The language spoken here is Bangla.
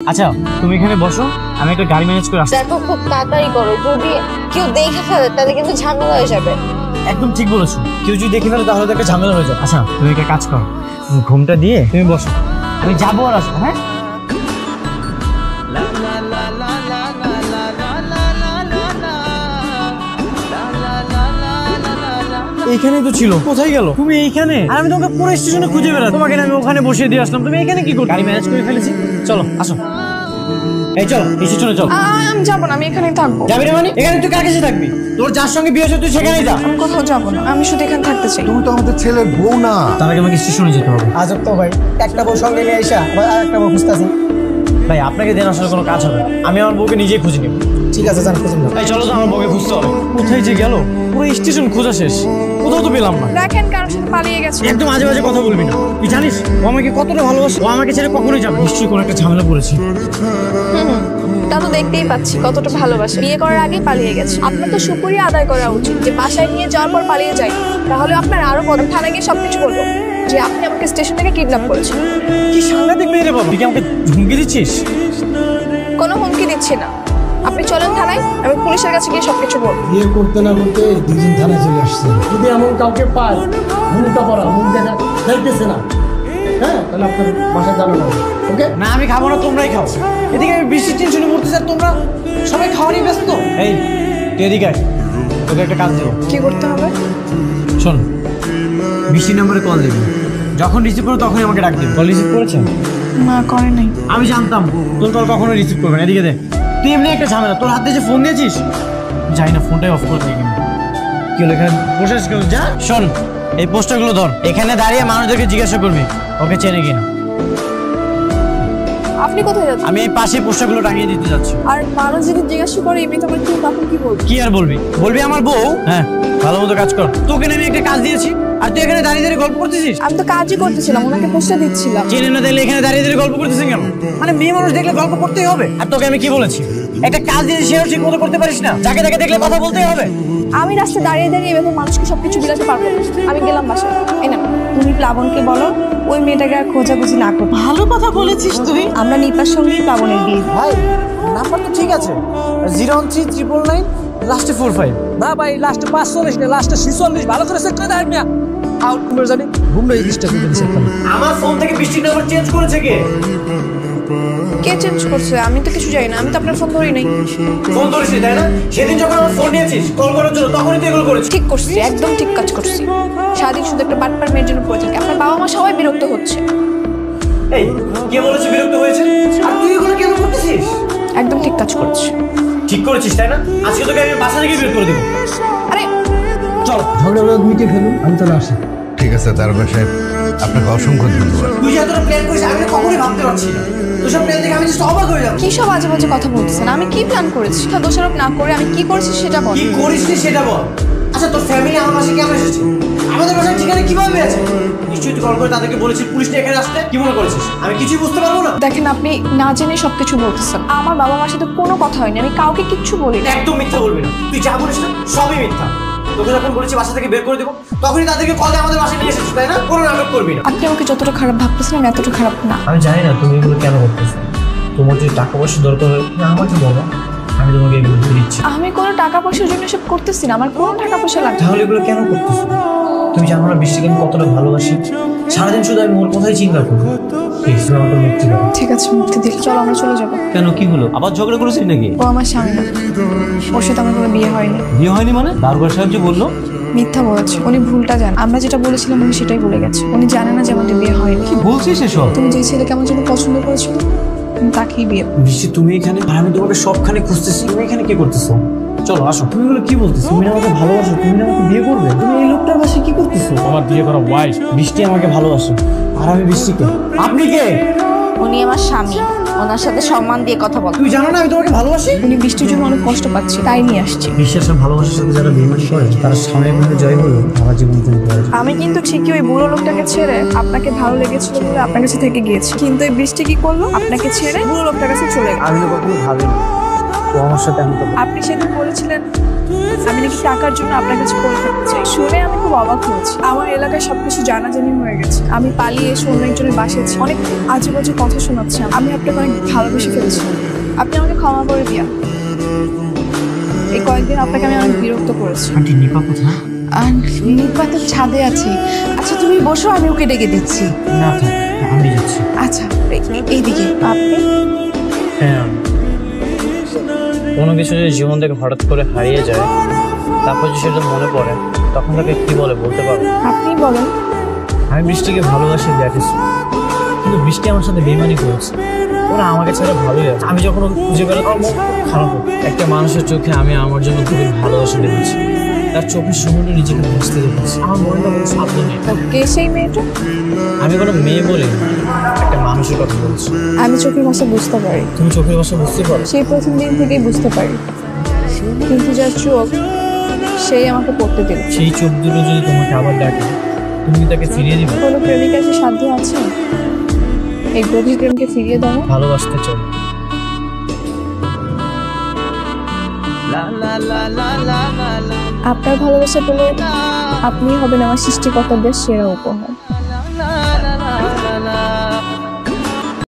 আচ্ছা তুমি এখানে বসো, আমি একটা গাড়ি ম্যানেজ করে আসছি। দেখো খুব তাড়াতাড়ি করো, যদি কেউ দেখে ফেলে তাহলে কিন্তু ঝামেলা হয়ে যাবে। একদম ঠিক বলেছো, কেউ যদি দেখে ফেলে তাহলে তো একটা ঝামেলা হয়ে যাবে। আচ্ছা তুমি একটা কাজ করো, ঘুমটা দিয়ে তুমি বসো, আমি যাবো আর আসবো। হ্যাঁ এইখানেই তো ছিল, কোথায় গেল? তুমি এইখানে? আর আমি তোমাকে পুরো স্টেশনে খুঁজে বেড়াচ্ছি, তোমাকে আমি ওখানে বসিয়ে দিয়ে আসলাম, তুমি এখানে কি করো? গাড়ি ম্যানেজ করে ফেলেছি, চলো আসো। এই চলো স্টেশনে চলো। আমি যাবো না, আমি এখানেই থাকবো। যাবি না মানে? এখানে তুই কার কাছে থাকবি? তোর যার সঙ্গে বিয়ে হয়েছে তুই সেখানেই যা। আমি কোথাও যাবো না, আমি শুধু এখানে থাকতে চাই। তুমি তো আমাদের ছেলের বউ না। তার আগে আমাকে স্টেশনে যেতে হবে। আজব তো ভাই, একটা বউ সঙ্গে নিয়ে এসে আবার আর একটা বউ খুঁজতেছি। ভাই আপনাকে দেন আসলে কোনো কাজ হবে, আমি আমার বউকে নিজেই খুঁজে নেব। ঠিক আছে জান, খুঁজুন না। তাই চলো তো, আমার বউকে খুঁজতে হবে। কোথায় যে গেল? পুরো স্টেশন খোঁজা শেষ, কোথাও তো পেলাম না। দেখেন কারোর সাথে পালিয়ে গেছে। একদম আজে বাজে কথা বলবি না, তুই জানিস ও আমাকে কতটা ভালোবাসে? ও আমাকে ছেড়ে কখনোই যাবে? নিশ্চয়ই কোনো একটা ঝামেলা পড়েছে। তা তো দেখতেই পাচ্ছি কতটা ভালোবাসে, বিয়ে করার আগে পালিয়ে গেছে। আপনার তো শুকরিয়া আদায় করা উচিত যে বাসায় নিয়ে যাওয়ার পর পালিয়ে যায়, তাহলে আপনার আরো বড় থানায় গিয়ে সবকিছু বলবো যে আপনি আমাকে স্টেশন থেকে কিডন্যাপ করেছেন। কি সাংঘাতিক মেয়ে রে বাবা, তুই কি আমাকে হুমকি দিচ্ছিস? কোনো হুমকি দিচ্ছি না, আপনি চলেন থানায়, আমি পুলিশের কাছে গিয়ে সবকিছু বলবো। বিয়ে করতে না করতে দুজন থানায় চলে আসছে। যদি এমন কাউকে পায়, মুখটা পড়া, মুখ দেখা যাইতেছে না, হ্যাঁ তাহলে আপনার বাসায় যাবে না। ওকে না আমি খাবো না, তোমরাই খাও। এদিকে আমি বৃষ্টির টেনশনে মরতেছি আর তোমরা সবাই খাওয়া নিয়ে ব্যস্ত। এই তুই এদিকে আয়, তোকে একটা কাজ দেবো। কি করতে হবে? শোন, বৃষ্টির নাম্বারে কল দিবি, যখন রিসিভ করো তখনই আমাকে ডাক দিবি। কল রিসিভ করেছেন? না করে নাই। আমি জানতাম তোর কল কখনো রিসিভ করবে না। এদিকে দে, তুই এমনি একটা ঝামেলা, তোর হাতে যে ফোন দিয়েছিস, যাই না ফোনটাই অফ করে দিই। কিন্তু কি হলো এখানে বসে আছিস কেন? যা। শোন, এই পোস্টারগুলো ধর, এখানে দাঁড়িয়ে মানুষদেরকে জিজ্ঞাসা করবি ওকে চেনে কিনা। আপনি কোথায় যাচ্ছেন? আমি এই পাশে পোস্টারগুলো টাঙিয়ে দিতে যাচ্ছি। আর মানুষ যদি জিজ্ঞাসা করে এমনি তোমার কি, তখন কি বলবো? কি আর বলবি? বলবি আমার বউ। হ্যাঁ ভালো মতো কাজ কর, তোকে আমি একটা কাজ দিয়েছি আর তুই এখানে দাঁড়িয়ে দাঁড়িয়ে গল্প করতেছিস। আমি তো কাজই করতেছিলাম, ওনাকে পোস্টার দিচ্ছিলাম। চেনে না দেখলে এখানে দাঁড়িয়ে দাঁড়িয়ে গল্প করতেছিস কেন? মানে মেয়ে মানুষ দেখলে গল্প করতেই হবে? আর তোকে আমি কি বলেছি, একটা কাজ দিয়েছি সেও ঠিক মতো করতে পারিস না, যাকে তাকে দেখলে কথা বলতেই হবে। আমি রাস্তায় দাঁড়িয়ে দাঁড়িয়ে এভাবে মানুষকে সবকিছু বিলাতে পারবো না। আমি গেলাম বাসায়। এই না, তুমি প্লাবনকে বলো ওই মেয়েটাকে আর খোঁজাখুঁজি না করো। ভালো কথা বলেছিস তুই। আমরা নিপার সঙ্গেই প্লাবনের বিয়ে দিই। ভাই নাম্বার তো ঠিক আছে, 01399 লাস্টে 45। না ভাই, লাস্টে 45 না, লাস্টে 46। ভালো করে সেট করে দেখ না। আউট করে জানি ঘুমটা এই জিনিসটা করে দিচ্ছে। আমার ফোন থেকে বৃষ্টির নাম্বার চেঞ্জ করেছে কে? কে চেঞ্জ করছে? আমি তো কিছু জানি না, আমি তো আপনার ফোন ধরি নাই। ফোন ধরেছি তাই না? সেদিন যখন আমার ফোন নিয়েছিস কল করার জন্য, তখনই তো এগুলো করেছিস। ঠিক করছি, একদম ঠিক কাজ করছি। সারাদিন শুধু একটা বাটপার মেয়ের জন্য পড়ে থাকে, আপনার বাবা মা সবাই বিরক্ত হচ্ছে। এই কে বলেছে বিরক্ত হয়েছে? আর তুই এগুলো কেন করতেছিস? একদম ঠিক কাজ করছি। ঠিক করেছিস তাই না? আজকে তোকে আমি বাসা থেকে বের করে দেবো। আরে চল। ঝগড়া মিটে ফেলুন, আমি চলে আসি। ঠিক আছে দারোগা সাহেব, আপনাকে অসংখ্য ধন্যবাদ। তুই যে এতটা প্ল্যান করিস আমি কখনোই ভাবতে পারছি না। তোর সব প্ল্যান দেখে আমি জাস্ট অবাক হয়ে যাবো। কি সব আজে বাজে কথা বলতেছেন? আমি কি প্ল্যান করেছি সেটা দোষারোপ না করে আমি কি করেছি সেটা বল। কি করিস নি সেটা বল। আচ্ছা তোর ফ্যামিলি আমার বাসায় কেমন এসেছে? আমাদের বাসার ঠিকানা কিভাবে আছে? নিশ্চয়ই তুই কল করে তাদেরকে বলেছিস পুলিশটা এখানে আসতে। কি মনে করেছিস আমি কিছুই বুঝতে পারবো না? দেখেন, আপনি না জেনে সবকিছু বলতেছেন। আমার বাবা মার সাথে কোনো কথা হয়নি, আমি কাউকে কিচ্ছু বলি না। একদম মিথ্যা বলবি না, তুই যা বলিস না সবই মিথ্যা। তোকে যখন বলেছি বাসা থেকে বের করে দেবো, তখনই তাদেরকে কল দিয়ে আমাদের বাসায় নিয়ে এসেছিস তাই না? কোনো নাটক করবি না। আপনি আমাকে যতটা খারাপ ভাবতেছেন আমি এতটা খারাপ না। আমি জানি না তুমি এগুলো কেন করতেছো। তোমার যদি টাকা পয়সা দরকার হয় তুমি আমাকে বলো, আমি তোমাকে এগুলো দিয়ে দিচ্ছি। আমি কোনো টাকা পয়সার জন্য এসব করতেছি না, আমার কোনো টাকা পয়সা লাগবে না। তাহলে এগুলো কেন করতেছো? তুমি জানো না বৃষ্টিকে আমি কতটা ভালোবাসি, সারাদিন শুধু আমি ওর কথাই চিন্তা করি। প্লিজ তুমি আমাকে মুক্তি দাও। ঠিক আছে, মুক্তি দিল, চলো আমরা চলে যাবো। কেন কি হলো? আবার ঝগড়া করেছিস নাকি? ও আমার স্বামী না, ওর সাথে আমার কোনো বিয়ে হয়নি। বিয়ে হয়নি মানে? দারোগা সাহেব যে বললো। মিথ্যা বলেছে, উনি ভুলটা জানেন। আমরা যেটা বলেছিলাম উনি সেটাই বলে গেছে। উনি জানে না যে আমাদের বিয়ে হয়নি। কি বলছিস এসব? তুমি যে ছেলেকে আমার জন্য পছন্দ করেছিল আমি তাকেই বিয়ে। বৃষ্টি তুমি এখানে আর আমি তোমাকে সবখানে খুঁজতেছি, তুমি এখানে কি করতেছো? চলো আসো। তুমি এগুলো কি বলতেছো? তুমি না আমাকে ভালোবাসো, তুমি না আমাকে বিয়ে করবে? তুমি এই লোকটার বাসায় কি করতেছো? আমার বিয়ে করা ওয়াইফ বৃষ্টি আমাকে ভালোবাসে আর আমি বৃষ্টিকে। আপনি কে? উনি আমার স্বামী, ওনার সাথে সম্মান দিয়ে কথা বল। তুমি জানো না আমি তোমাকে ভালোবাসি? উনি বৃষ্টির জন্য অনেক কষ্ট পাচ্ছে, তাই নিয়ে আসছি। বিশ্বাস আর ভালোবাসার সাথে যারা বেইমানি করে তারা সাময়িকভাবে জয় হলেও সারা জীবন তুমি করে। আমি কিন্তু ঠিকই ওই বুড়ো লোকটাকে ছেড়ে আপনাকে ভালো লেগেছিল বলে আপনার কাছে থেকে গিয়েছি, কিন্তু এই বৃষ্টি কি করলো? আপনাকে ছেড়ে বুড়ো লোকটার কাছে চলে গেল। আমি তো কখনো ভাবিনি ও আমার সাথে এমন করবে? আপনি সেদিন বলেছিলেন আমি নাকি টাকার জন্য আপনার কাছে পড়ে থাকতে চাই। শুনে আমি খুব অবাক হয়েছি। আমার এলাকায় সবকিছু জানাজানি হয়ে গেছে। আমি পালিয়ে এসে অন্য একজনের বাসায় আছি। অনেক আজে বাজে কথা শোনাচ্ছে। আমি আপনাকে অনেক ভালোবেসে ফেলেছি। আপনি আমাকে ক্ষমা করে দিয়া। এই কয়েকদিন আপনাকে আমি অনেক বিরক্ত করেছি। আন্টি নিপা কোথায়? নিপা তো ছাদে আছে। আচ্ছা তুমি বসো, আমি ওকে ডেকে দিচ্ছি। না থাক, আমি যাচ্ছি। আচ্ছা এইদিকে। আপনি হ্যাঁ, কোনো কিছু যদি জীবন থেকে হঠাৎ করে হারিয়ে যায়, তারপর যদি সেটা মনে পড়ে, তখন তাকে কি বলে বলতে পারবো? আপনি বলেন। আমি বৃষ্টিকে ভালোবাসি দেখেছি, কিন্তু বৃষ্টি আমার সাথে বেইমানি করেছে। ওরা আমাকে ছাড়া ভালোই আছে। আমি যখন ওকে খুঁজে বেড়াতাম খারাপ হতো। একটা মানুষের চোখে আমি আমার জন্য খুবই ভালোবাসা দেখেছি। তার চোখের সামনে নিজেকে ভাসতে দেখেছি। আমার মনটা কোনো শব্দ নেই। কে সেই মেয়েটা? আমি কোনো মেয়ে বলি না, একটা মানুষের কথা বলছি। আমি চোখের ভাষা বুঝতে পারি। তুমি চোখের ভাষা বুঝতে পারো? সেই প্রথম দিন থেকেই বুঝতে পারি, কিন্তু যার চোখ সেই আমাকে পড়তে দিল। সেই চোখ দুটো যদি তোমাকে আবার ডাকে, তুমি কি তাকে ফিরিয়ে দিবে? কোনো প্রেমিকার কি সাধ্য আছে এই গভীর প্রেমকে ফিরিয়ে দেওয়া? ভালোবাসতে চাই। আপনার ভালোবাসা পেলে আপনি হবেন আমার সৃষ্টিকর্তাদের সেরা উপহার।